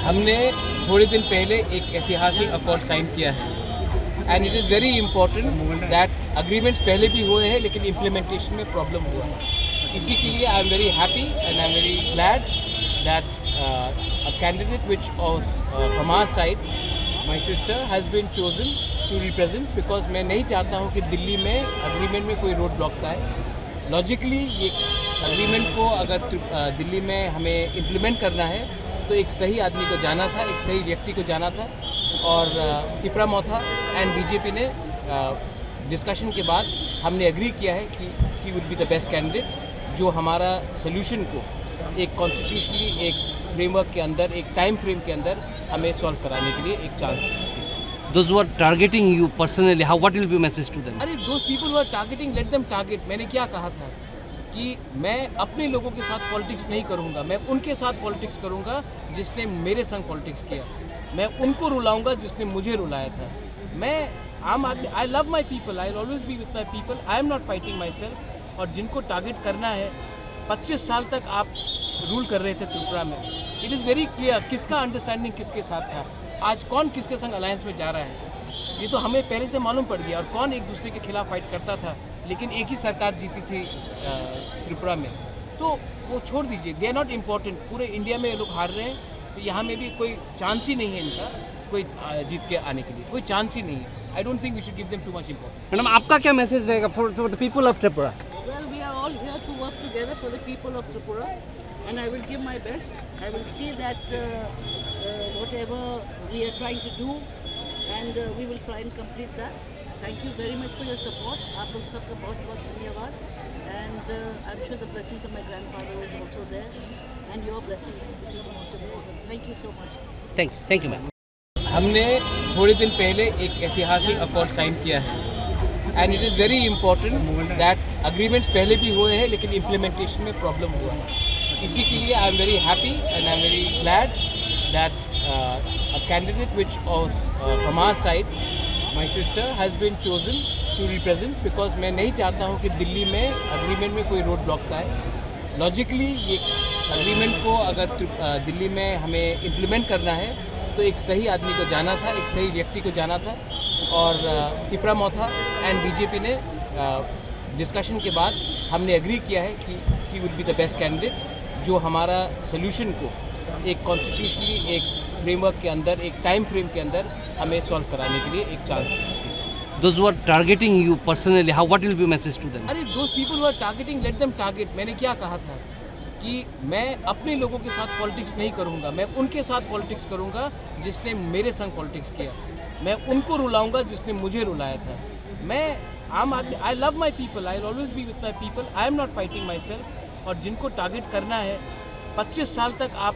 हमने थोड़े दिन पहले एक ऐतिहासिक अकॉर्ड साइन किया है and it is very important that agreements पहले भी हुए हैं लेकिन इम्प्लीमेंटेशन में प्रॉब्लम हुआ है। इसी के लिए I am very happy and I am very glad that a candidate which from our side my sister has been chosen to represent, because मैं नहीं चाहता हूँ कि दिल्ली में अग्रीमेंट में कोई रोड ब्लॉक्स आए। लॉजिकली ये अग्रीमेंट को अगर दिल्ली में हमें इम्प्लीमेंट करना है तो एक सही आदमी को जाना था, एक सही व्यक्ति को जाना था और तिपरा मोथा एंड बीजेपी ने डिस्कशन के बाद हमने एग्री किया है कि she would be the best candidate जो हमारा सोल्यूशन को एक कॉन्स्टिट्यूशनली एक फ्रेमवर्क के अंदर, एक टाइम फ्रेम के अंदर हमें सॉल्व कराने के लिए एक चांस है इसके। Those who are targeting you personally, what will be your message to them? अरे those people who are targeting, let them target। मैंने क्या कहा था कि मैं अपने लोगों के साथ पॉलिटिक्स नहीं करूंगा, मैं उनके साथ पॉलिटिक्स करूंगा जिसने मेरे संग पॉलिटिक्स किया। मैं उनको रुलाऊंगा जिसने मुझे रुलाया था। मैं आम आदमी, I love my people, I always be with my people, I am not fighting my self. और जिनको टारगेट करना है, 25 साल तक आप रूल कर रहे थे त्रिपुरा में, इट इज़ वेरी क्लियर किसका अंडरस्टैंडिंग किसके साथ था, आज कौन किसके संग अलायंस में जा रहा है ये तो हमें पहले से मालूम पड़ गया। और कौन एक दूसरे के खिलाफ फाइट करता था, लेकिन एक ही सरकार जीती थी त्रिपुरा में। तो वो छोड़ दीजिए, दे आर नॉट इम्पॉर्टेंट। पूरे इंडिया में ये लोग हार रहे हैं, तो यहाँ में भी कोई चांस ही नहीं है इनका कोई जीत के आने के लिए, कोई चांस ही नहीं है। I don't think we should give them too much importance. Madam, आपका क्या मैसेज रहेगा for the people of Tripura? Well, we are all here to work together for the people of Tripura, and I will give my best. I will see that whatever we are trying to do, and we will try and complete that. Thank you very much for your support. आप लोग सबका बहुत बहुत धन्यवाद. And I'm sure the blessings of my grandfather is also there, and your blessings, which is the most important. Thank you so much. Thank you, ma'am. हमने थोड़े दिन पहले एक ऐतिहासिक अकॉर्ड साइन किया है and it is very important that agreements पहले भी हुए हैं लेकिन इम्प्लीमेंटेशन में प्रॉब्लम हुआ है। इसी के लिए I am very happy and I am very glad that a candidate which from our side my sister has been chosen to represent, because मैं नहीं चाहता हूँ कि दिल्ली में अग्रीमेंट में कोई रोड ब्लॉक्स आए। लॉजिकली ये अग्रीमेंट को अगर दिल्ली में हमें इम्प्लीमेंट करना है तो एक सही आदमी को जाना था, एक सही व्यक्ति को जाना था और तिपरा मोथा एंड बीजेपी ने डिस्कशन के बाद हमने एग्री किया है कि she would be the best candidate जो हमारा सोल्यूशन को एक कॉन्स्टिट्यूशनली एक फ्रेमवर्क के अंदर, एक टाइम फ्रेम के अंदर हमें सॉल्व कराने के लिए एक चांस है इसके। Those who are targeting you personally, what will be your message to them? अरे those people who are targeting, let them target। मैंने क्या कहा था कि मैं अपने लोगों के साथ पॉलिटिक्स नहीं करूंगा, मैं उनके साथ पॉलिटिक्स करूंगा जिसने मेरे संग पॉलिटिक्स किया। मैं उनको रुलाऊंगा जिसने मुझे रुलाया था। मैं आम आदमी, I love my people, I always be with my people, I am not fighting my self. और जिनको टारगेट करना है, 25 साल तक आप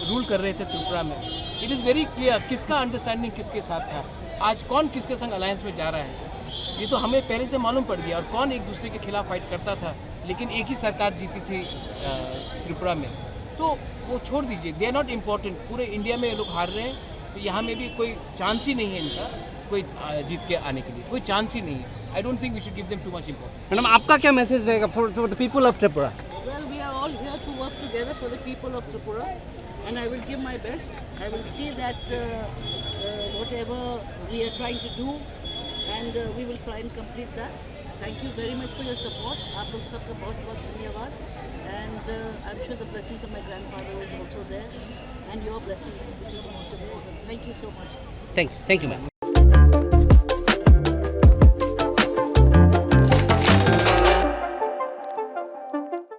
रूल कर रहे थे त्रिपुरा में, इट इज़ वेरी क्लियर किसका अंडरस्टैंडिंग किसके साथ था, आज कौन किसके संग अलायंस में जा रहा है ये तो हमें पहले से मालूम पड़ गया। और कौन एक दूसरे के खिलाफ फाइट करता था, लेकिन एक ही सरकार जीती थी त्रिपुरा में। तो वो छोड़ दीजिए, दे आर नॉट इम्पॉर्टेंट। पूरे इंडिया में ये लोग हार रहे हैं, तो यहाँ में भी कोई चांस ही नहीं है इनका कोई जीत के आने के लिए, कोई चांस ही नहीं है। I don't think we should give them too much importance. Madam, आपका क्या मैसेज रहेगा for the people of Tripura? Well, we are all here to work together for the people of Tripura, and I will give my best. I will see that whatever we are trying to do, and we will try and complete that. Thank you very much for your support. आप लोग सबका बहुत बहुत धन्यवाद. And I'm sure the blessings of my grandfather is also there, and your blessings, which is the most important. Thank you so much. Thank you, ma'am.